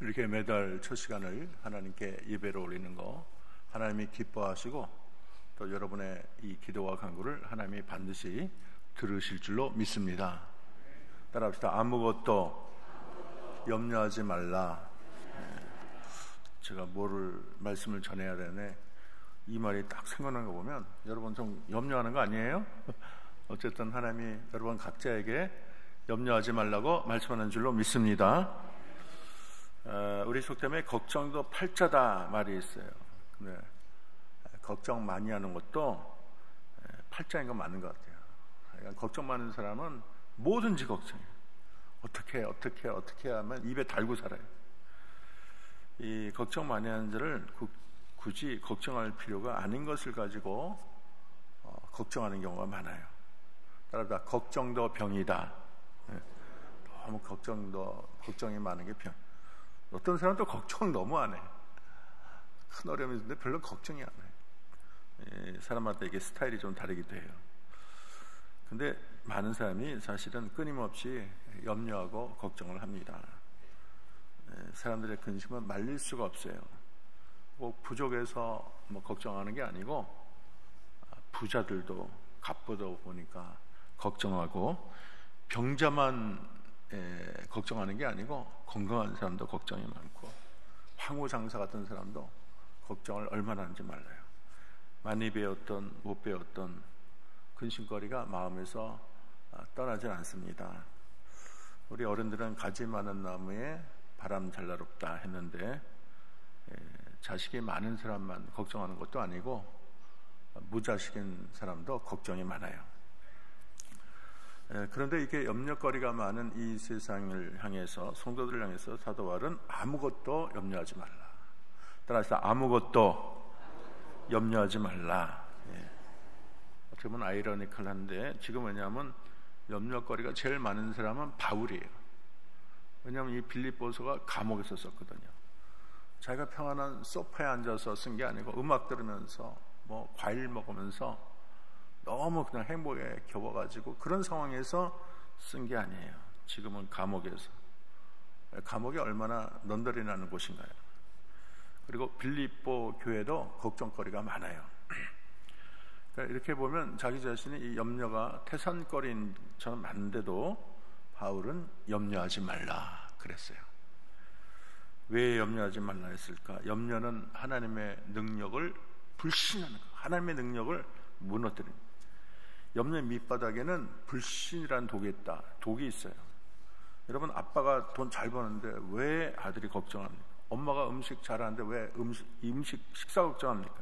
이렇게 매달 첫 시간을 하나님께 예배로 올리는 거 하나님이 기뻐하시고 또 여러분의 이 기도와 간구를 하나님이 반드시 들으실 줄로 믿습니다. 따라합시다. 아무것도 염려하지 말라. 제가 말씀을 전해야 되네. 이 말이 딱 생각난 거 보면 여러분 좀 염려하는 거 아니에요? 어쨌든 하나님이 여러분 각자에게 염려하지 말라고 말씀하는 줄로 믿습니다. 우리 속담에 걱정도 팔자다 말이 있어요. 근데 걱정 많이 하는 것도 팔자인 건 맞는 것 같아요. 그러니까 걱정 많은 사람은 뭐든지 걱정해요. 어떻게 하면 입에 달고 살아요. 이 걱정 많이 하는 자를 굳이 걱정할 필요가 아닌 것을 가지고 걱정하는 경우가 많아요. 따라서 걱정도 병이다. 너무 걱정이 많은 게 병. 어떤 사람은 또 걱정 너무 안 해. 큰 어려움이 있는데 별로 걱정이 안 해. 사람마다 이게 스타일이 좀 다르기도 해요. 근데 많은 사람이 사실은 끊임없이 염려하고 걱정을 합니다. 사람들의 근심은 말릴 수가 없어요. 꼭 부족해서 걱정하는 게 아니고 부자들도 갑보다 보니까 걱정하고 병자만 걱정하는 게 아니고 건강한 사람도 걱정이 많고 황후장사 같은 사람도 걱정을 얼마나 하는지 몰라요. 많이 배웠던 못 배웠던 근심거리가 마음에서 떠나질 않습니다. 우리 어른들은 가지 많은 나무에 바람 잘 나롭다 했는데 자식이 많은 사람만 걱정하는 것도 아니고 무자식인 사람도 걱정이 많아요. 그런데 이게 염려거리가 많은 이 세상을 향해서 성도들을 향해서 사도 바울은 아무것도 염려하지 말라. 따라서 아무것도 염려하지 말라. 어떻게 보면 아이러니컬한데 지금 왜냐하면 염려거리가 제일 많은 사람은 바울이에요. 왜냐하면 이 빌립보서가 감옥에서 썼거든요. 자기가 평안한 소파에 앉아서 쓴 게 아니고 음악 들으면서 과일 먹으면서 너무 그냥 행복에 겨워가지고 그런 상황에서 쓴 게 아니에요. 지금은 감옥에서. 감옥이 얼마나 넌더리 나는 곳인가요? 그리고 빌립보 교회도 걱정거리가 많아요. 그러니까 이렇게 보면 자기 자신이 이 염려가 태산거리인 처럼 많은데도 바울은 염려하지 말라 그랬어요. 왜 염려하지 말라 했을까? 염려는 하나님의 능력을 불신하는 거, 하나님의 능력을 무너뜨리는 거. 염려의 밑바닥에는 불신이라는 독이 있다. 독이 있어요. 여러분 아빠가 돈 잘 버는데 왜 아들이 걱정합니까? 엄마가 음식 잘하는데 왜 식사 걱정합니까?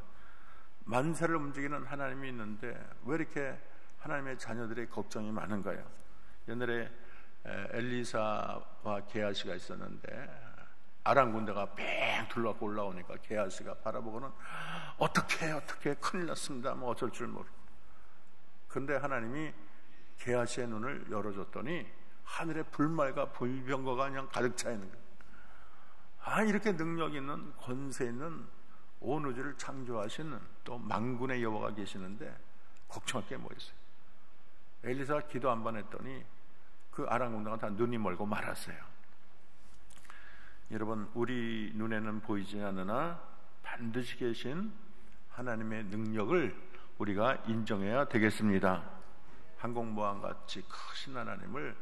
만사를 움직이는 하나님이 있는데 왜 이렇게 하나님의 자녀들의 걱정이 많은가요? 옛날에 엘리사와 게하시가 있었는데 아람 군대가 뺑 둘러갖고 올라오니까 게하시가 바라보고는 어떻게 큰일 났습니다. 어쩔 줄 모르고. 그런데 하나님이 게하시의 눈을 열어줬더니 하늘에 불말과 불병거가 그냥 가득 차 있는 거예요. 이렇게 능력 있는 권세 있는 온 우주를 창조하시는 또 만군의 여호와가 계시는데 걱정할 게 뭐 있어요? 엘리사가 기도 한 번 했더니 그 아람 군대가 다 눈이 멀고 말았어요. 여러분 우리 눈에는 보이지 않으나 반드시 계신 하나님의 능력을 우리가 인정해야 되겠습니다. 항공모함같이 크신 하나님을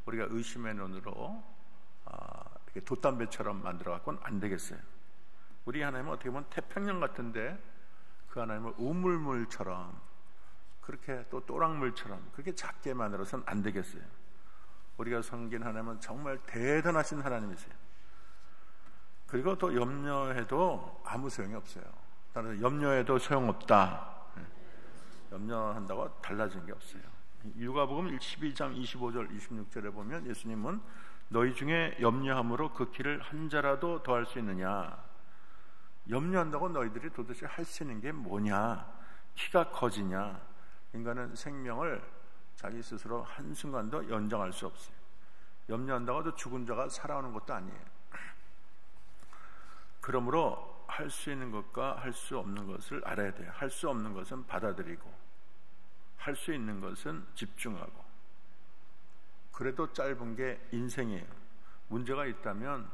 우리가 의심의 눈으로 이렇게 돛담배처럼 만들어 갖고는 안 되겠어요. 우리 하나님은 어떻게 보면 태평양 같은데 그 하나님을 우물물처럼 그렇게 또 또랑물처럼 그렇게 작게 만들어서는 안 되겠어요. 우리가 섬긴 하나님은 정말 대단하신 하나님이세요. 그리고 또 염려해도 아무 소용이 없어요. 따라서 염려해도 소용없다. 염려한다고 달라진 게 없어요. 누가복음 12장 25절 26절에 보면 예수님은 너희 중에 염려함으로 그 키를 한 자라도 더할 수 있느냐? 염려한다고 너희들이 도대체 할 수 있는 게 뭐냐? 키가 커지냐? 인간은 생명을 자기 스스로 한순간도 연장할 수 없어요. 염려한다고 죽은 자가 살아오는 것도 아니에요. 그러므로 할 수 있는 것과 할 수 없는 것을 알아야 돼요. 할 수 없는 것은 받아들이고 할 수 있는 것은 집중하고. 그래도 짧은 게 인생이에요. 문제가 있다면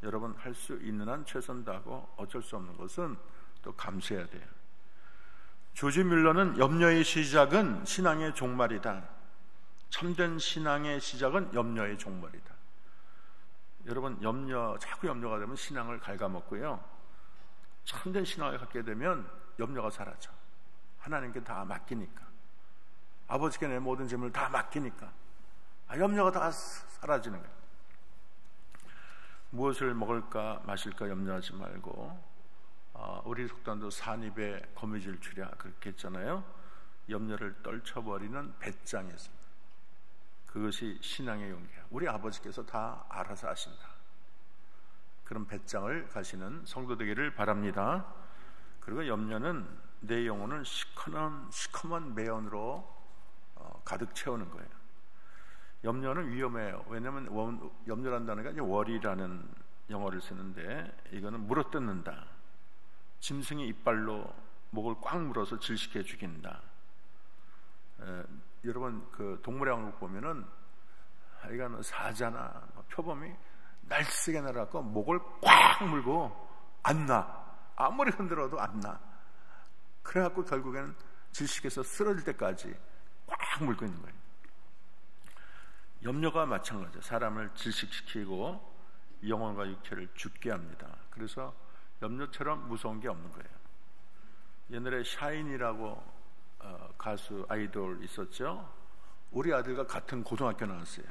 여러분 할 수 있는 한 최선 다하고 어쩔 수 없는 것은 또 감수해야 돼요. 조지 뮬러는 염려의 시작은 신앙의 종말이다. 참된 신앙의 시작은 염려의 종말이다. 여러분 자꾸 염려가 되면 신앙을 갉아먹고요. 참된 신앙을 갖게 되면 염려가 사라져. 하나님께 다 맡기니까. 아버지께 내 모든 짐을 다 맡기니까 염려가 다 사라지는 거예요. 무엇을 먹을까 마실까 염려하지 말고 우리 속담도 산입에 거미줄 추랴 그렇게 했잖아요. 염려를 떨쳐버리는 배짱이었습니다. 그것이 신앙의 용기야. 우리 아버지께서 다 알아서 하신다. 그런 배짱을 가시는 성도 되기를 바랍니다. 그리고 염려는 내 영혼을 시커먼 매연으로 가득 채우는 거예요. 염려는 위험해요. 왜냐하면 염려란다는 게 월이라는 영어를 쓰는데 이거는 물어뜯는다. 짐승이 이빨로 목을 꽉 물어서 질식해 죽인다. 여러분 그 동물의 왕국 보면은 이건 사자나 표범이 날쌔게 날아갖고 목을 꽉 물고 안 나. 아무리 흔들어도 안 나. 그래갖고 결국에는 질식해서 쓰러질 때까지 꽉 물고 있는 거예요. 염려가 마찬가지예요. 사람을 질식시키고 영혼과 육체를 죽게 합니다. 그래서 염려처럼 무서운 게 없는 거예요. 옛날에 샤인이라고 가수 아이돌 있었죠. 우리 아들과 같은 고등학교 나왔어요.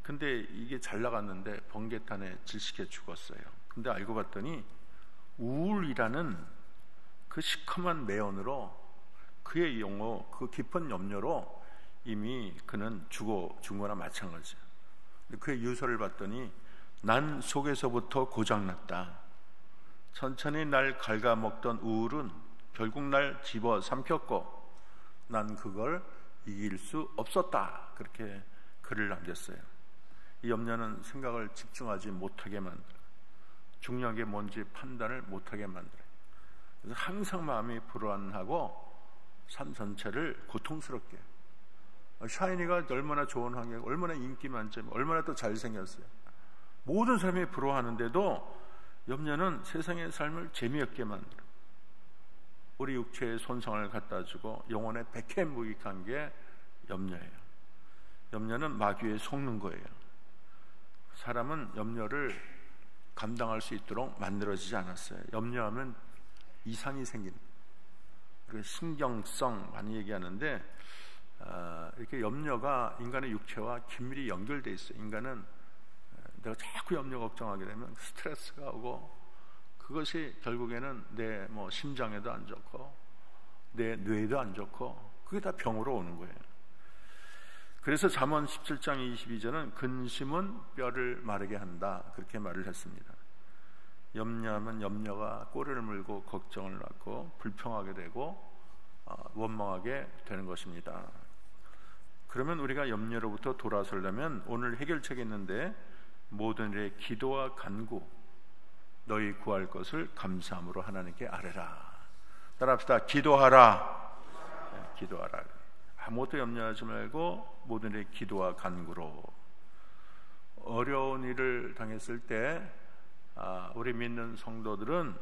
근데 이게 잘 나갔는데 번개탄에 질식해 죽었어요. 근데 알고 봤더니 우울이라는 그 시커먼 매연으로 그의 영혼, 그 깊은 염려로 이미 그는 죽은 거나 마찬가지예요. 그의 유서를 봤더니 난 속에서부터 고장났다. 천천히 날 갉아먹던 우울은 결국 날 집어삼켰고 난 그걸 이길 수 없었다. 그렇게 글을 남겼어요. 이 염려는 생각을 집중하지 못하게 만들어요. 중요한 게 뭔지 판단을 못하게 만들어요. 그래서 항상 마음이 불안하고 삶 전체를 고통스럽게 해요. 샤이니가 얼마나 좋은 환경, 얼마나 인기 만점, 얼마나 또 잘생겼어요. 모든 사람이 부러워하는데도 염려는 세상의 삶을 재미없게 만들어요. 우리 육체의 손상을 갖다 주고 영혼에 백해무익한 게 염려예요. 염려는 마귀에 속는 거예요. 사람은 염려를 감당할 수 있도록 만들어지지 않았어요. 염려하면 이상이 생기는 거예요. 신경성 많이 얘기하는데 이렇게 염려가 인간의 육체와 긴밀히 연결되어 있어요. 인간은 내가 자꾸 염려 걱정하게 되면 스트레스가 오고 그것이 결국에는 내 심장에도 안 좋고 내 뇌에도 안 좋고 그게 다 병으로 오는 거예요. 그래서 잠언 17장 22절은 근심은 뼈를 마르게 한다 그렇게 말을 했습니다. 염려하면 염려가 꼬리를 물고 걱정을 낳고 불평하게 되고 원망하게 되는 것입니다. 그러면 우리가 염려로부터 돌아서려면 오늘 해결책이 있는데 모든 일에 기도와 간구 너희 구할 것을 감사함으로 하나님께 아뢰라. 따라합시다. 기도하라. 네, 기도하라. 아무것도 염려하지 말고 모든 일에 기도와 간구로. 어려운 일을 당했을 때 우리 믿는 성도들은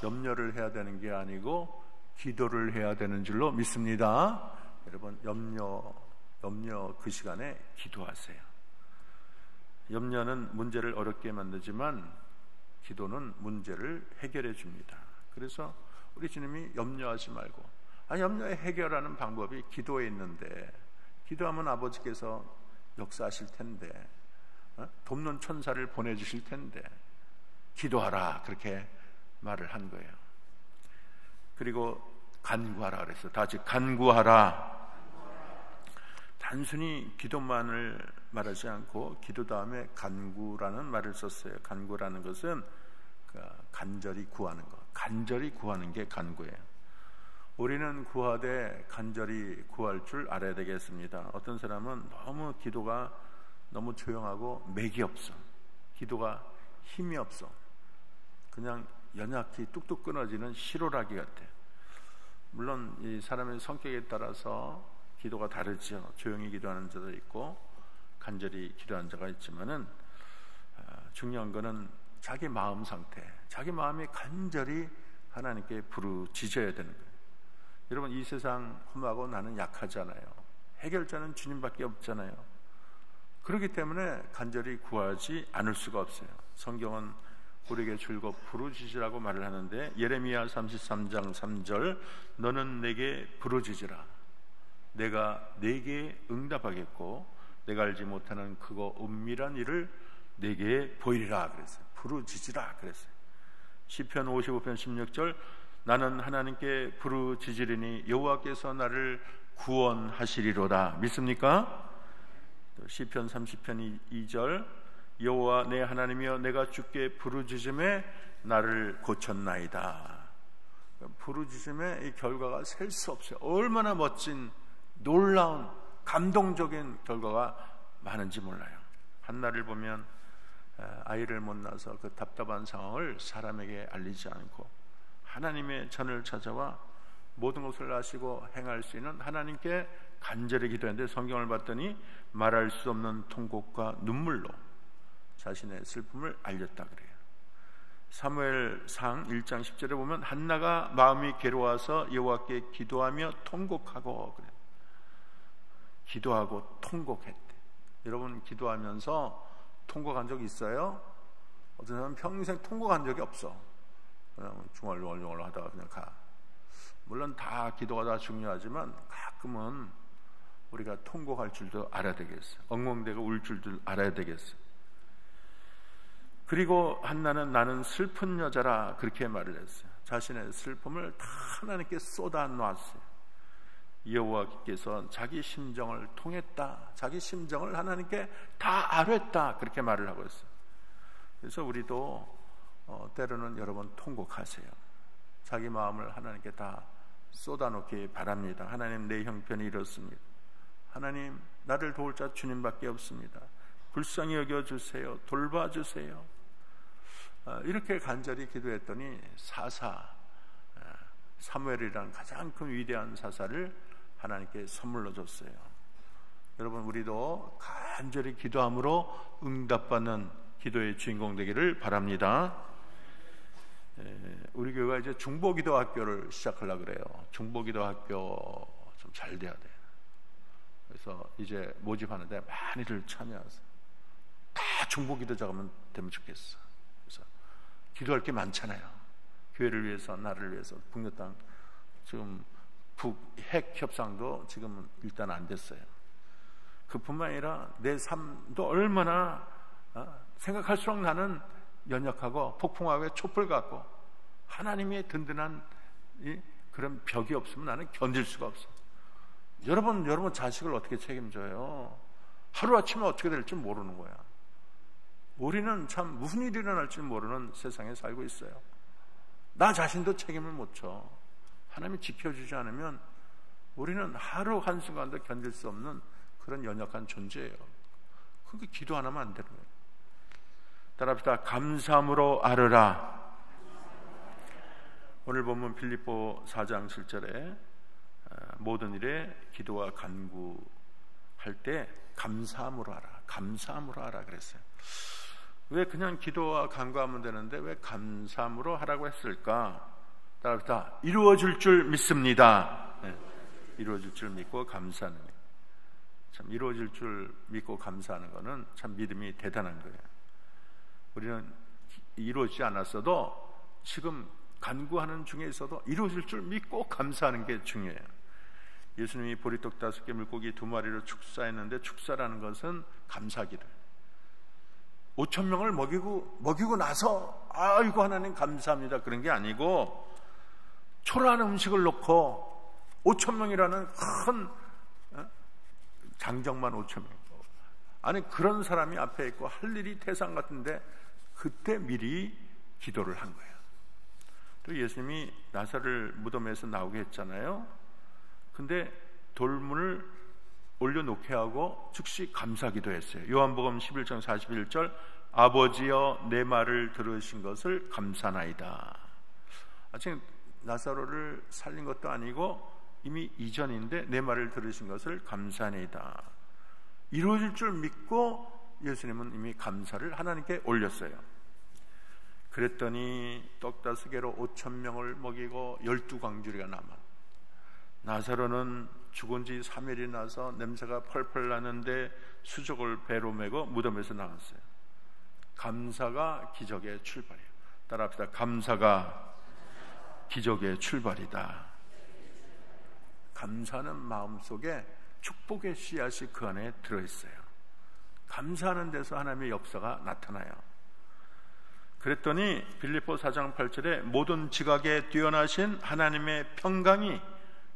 염려를 해야 되는 게 아니고 기도를 해야 되는 줄로 믿습니다. 여러분 염려 그 시간에 기도하세요. 염려는 문제를 어렵게 만들지만 기도는 문제를 해결해 줍니다. 그래서 우리 주님이 염려하지 말고 염려에 해결하는 방법이 기도에 있는데 기도하면 아버지께서 역사하실 텐데 돕는 천사를 보내주실 텐데 기도하라 그렇게 말을 한 거예요. 그리고 간구하라 그랬어요. 다 같이 간구하라. 단순히 기도만을 말하지 않고 기도 다음에 간구라는 말을 썼어요. 간구라는 것은 간절히 구하는 것, 간절히 구하는 게 간구예요. 우리는 구하되 간절히 구할 줄 알아야 되겠습니다. 어떤 사람은 너무 기도가 너무 조용하고 맥이 없어, 기도가 힘이 없어, 그냥 연약히 뚝뚝 끊어지는 시로라기 같아. 물론 이 사람의 성격에 따라서 기도가 다르죠. 조용히 기도하는 자도 있고 간절히 기도하는 자가 있지만은 중요한 거는 자기 마음 상태, 자기 마음이 간절히 하나님께 부르짖어야 되는 거예요. 여러분, 이 세상 험하고 나는 약하잖아요. 해결자는 주님밖에 없잖아요. 그렇기 때문에 간절히 구하지 않을 수가 없어요. 성경은 우리에게 줄곧 부르짖으라고 말을 하는데, 예레미야 33장 3절, 너는 내게 부르짖으라. 내가 내게 응답하겠고 내가 알지 못하는 크고 은밀한 일을 내게 보이리라 그랬어요. 부르짖으라 그랬어요. 시편 55편 16절, 나는 하나님께 부르짖으리니 여호와께서 나를 구원하시리로다. 믿습니까? 시편 30편 2절, 여호와 내 하나님이여 내가 주께 부르짖음에 나를 고쳤나이다. 부르짖음의 이 결과가 셀 수 없어요. 얼마나 멋진 놀라운 감동적인 결과가 많은지 몰라요. 한나를 보면 아이를 못 낳아서 그 답답한 상황을 사람에게 알리지 않고 하나님의 전을 찾아와 모든 것을 아시고 행할 수 있는 하나님께 간절히 기도했는데, 성경을 봤더니 말할 수 없는 통곡과 눈물로 자신의 슬픔을 알렸다 그래요. 사무엘상 1장 10절에 보면 한나가 마음이 괴로워서 여호와께 기도하며 통곡하고 그래요. 기도하고 통곡했대. 여러분, 기도하면서 통곡한 적 있어요? 어떤 사람은 평생 통곡한 적이 없어. 그냥 중얼중얼 하다가 그냥 가. 물론 다 기도가 다 중요하지만 가끔은 우리가 통곡할 줄도 알아야 되겠어요. 엉엉대고 울 줄도 알아야 되겠어요. 그리고 한나는 나는 슬픈 여자라 그렇게 말을 했어요. 자신의 슬픔을 다 하나님께 쏟아놨어요. 여호와께서 자기 심정을 통했다, 자기 심정을 하나님께 다 아뢰었다 그렇게 말을 하고 있어요. 그래서 우리도 때로는 여러분 통곡하세요. 자기 마음을 하나님께 다 쏟아놓기 바랍니다. 하나님, 내 형편이 이렇습니다. 하나님, 나를 도울 자 주님밖에 없습니다. 불쌍히 여겨주세요. 돌봐주세요. 이렇게 간절히 기도했더니 사무엘이라는 가장 큰 위대한 사사를 하나님께 선물로 줬어요. 여러분, 우리도 간절히 기도함으로 응답받는 기도의 주인공 되기를 바랍니다. 우리 교회가 이제 중보기도 학교를 시작하려고 그래요. 중보기도 학교 좀 잘 돼야 돼요. 그래서 이제 모집하는데 많이들 참여하세요. 다 중보기도자가 되면 좋겠어. 그래서 기도할 게 많잖아요. 교회를 위해서, 나라를 위해서. 북녘 땅 지금 북핵 협상도 지금은 일단 안 됐어요. 그뿐만 아니라 내 삶도 얼마나 생각할수록 나는 연약하고 폭풍하게 촛불 같고 하나님의 든든한 그런 벽이 없으면 나는 견딜 수가 없어. 여러분 자식을 어떻게 책임져요? 하루아침에 어떻게 될지 모르는 거야. 우리는 참 무슨 일이 일어날지 모르는 세상에 살고 있어요. 나 자신도 책임을 못 져. 하나님이 지켜주지 않으면 우리는 하루 한순간도 견딜 수 없는 그런 연약한 존재예요. 그게 기도 안 하면 안 되는 거예요. 따라합시다. 감사함으로 아뢰라. 오늘 본문 빌립보 4장 7절에 모든 일에 기도와 간구할 때 감사함으로 하라. 감사함으로 하라 그랬어요. 왜 그냥 기도와 간구하면 되는데 왜 감사함으로 하라고 했을까? 따라합시다. 이루어질 줄 믿습니다. 네. 이루어질 줄 믿고 감사하는 거예요. 참 이루어질 줄 믿고 감사하는 거는 참 믿음이 대단한 거예요. 우리는 이루어지지 않았어도 지금 간구하는 중에 있어도 이루어질 줄 믿고 감사하는 게 중요해요. 예수님이 보리떡 5개 물고기 2마리로 축사했는데 축사라는 것은 감사기도. 5,000명을 먹이고 나서 아이고 하나님 감사합니다 그런 게 아니고 초라한 음식을 놓고 5,000명이라는 큰 장정만 5,000명 아니 그런 사람이 앞에 있고 할 일이 태산 같은데 그때 미리 기도를 한 거예요. 또 예수님이 나사를 무덤에서 나오게 했잖아요. 근데 돌문을 올려놓게 하고 즉시 감사기도 했어요. 요한복음 11장 41절 아버지여 내 말을 들으신 것을 감사나이다. 아직 나사로를 살린 것도 아니고 이미 이전인데 내 말을 들으신 것을 감사나이다. 이루어질 줄 믿고 예수님은 이미 감사를 하나님께 올렸어요. 그랬더니 떡 5개로 5,000명을 먹이고 12광주리가 남아. 나사로는 죽은 지 3일이 나서 냄새가 펄펄 나는데 수족을 배로 메고 무덤에서 나왔어요. 감사가 기적의 출발이에요. 따라합시다. 감사가 기적의 출발이다. 감사하는 마음속에 축복의 씨앗이 그 안에 들어있어요. 감사하는 데서 하나님의 역사가 나타나요. 그랬더니 빌립보 4장 8절에 모든 지각에 뛰어나신 하나님의 평강이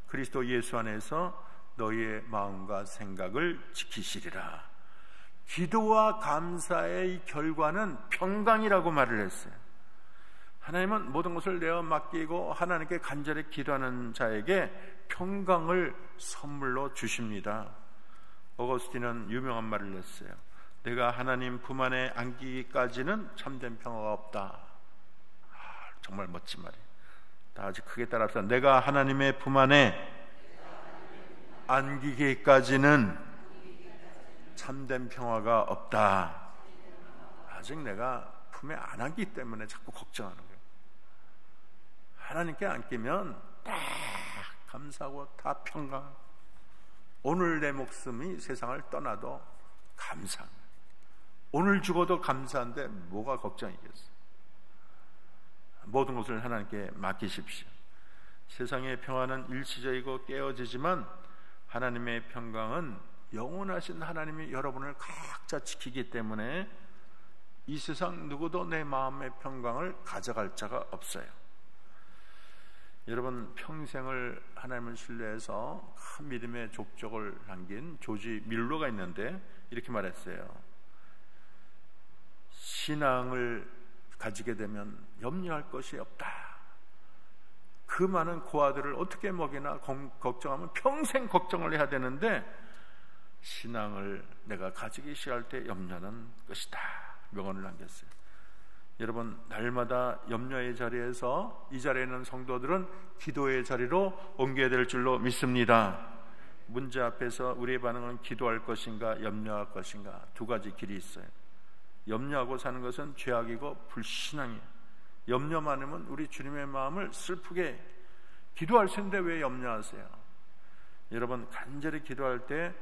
그리스도 예수 안에서 너희의 마음과 생각을 지키시리라. 기도와 감사의 결과는 평강이라고 말을 했어요. 하나님은 모든 것을 내어 맡기고 하나님께 간절히 기도하는 자에게 평강을 선물로 주십니다. 어거스틴은 유명한 말을 했어요. 내가 하나님 품 안에 안기기까지는 참된 평화가 없다. 정말 멋진 말이에요. 다 같이 크게 따라합시다. 내가 하나님의 품 안에 안기기까지는 참된 평화가 없다. 아직 내가 품에 안 안기 때문에 자꾸 걱정하는 거예요. 하나님께 안기면 다 감사하고 다 평강. 오늘 내 목숨이 세상을 떠나도 감사. 오늘 죽어도 감사한데 뭐가 걱정이겠어요? 모든 것을 하나님께 맡기십시오. 세상의 평화는 일시적이고 깨어지지만 하나님의 평강은 영원하신 하나님이 여러분을 각자 지키기 때문에 이 세상 누구도 내 마음의 평강을 가져갈 자가 없어요. 여러분, 평생을 하나님을 신뢰해서 큰 믿음의 족적을 남긴 조지 밀러가 있는데 이렇게 말했어요. 신앙을 가지게 되면 염려할 것이 없다. 그 많은 고아들을 어떻게 먹이나 걱정하면 평생 걱정을 해야 되는데 신앙을 내가 가지기 시작할 때 염려하는 것이다. 명언을 남겼어요. 여러분, 날마다 염려의 자리에서 이 자리에 있는 성도들은 기도의 자리로 옮겨야 될 줄로 믿습니다. 문제 앞에서 우리의 반응은 기도할 것인가 염려할 것인가, 두 가지 길이 있어요. 염려하고 사는 것은 죄악이고 불신앙이에요. 염려 많으면 우리 주님의 마음을 슬프게 기도할 수 있는데 왜 염려하세요? 여러분, 간절히 기도할 때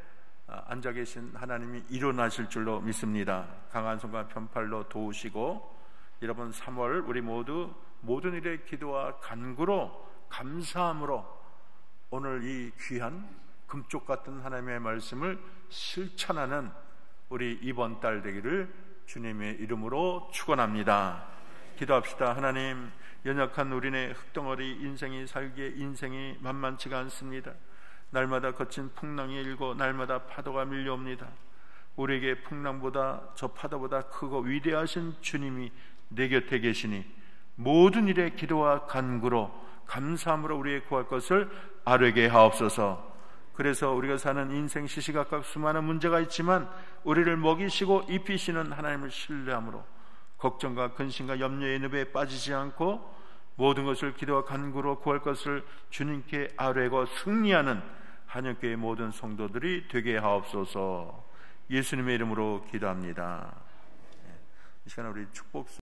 앉아 계신 하나님이 일어나실 줄로 믿습니다. 강한 손과 편팔로 도우시고, 여러분 3월 우리 모두 모든 일에 기도와 간구로 감사함으로 오늘 이 귀한 금쪽 같은 하나님의 말씀을 실천하는 우리 이번 달 되기를 주님의 이름으로 축원합니다. 기도합시다. 하나님, 연약한 우리네 흙덩어리 인생이 살기에 인생이 만만치가 않습니다. 날마다 거친 풍랑이 일고 날마다 파도가 밀려옵니다. 우리에게 풍랑보다 저 파도보다 크고 위대하신 주님이 내 곁에 계시니 모든 일에 기도와 간구로 감사함으로 우리의 구할 것을 아뢰게 하옵소서. 그래서 우리가 사는 인생 시시각각 수많은 문제가 있지만 우리를 먹이시고 입히시는 하나님을 신뢰함으로 걱정과 근심과 염려의 늪에 빠지지 않고 모든 것을 기도와 간구로 구할 것을 주님께 아뢰고 승리하는 한영교회 모든 성도들이 되게 하옵소서. 예수님의 이름으로 기도합니다. 이 시간에 우리 축복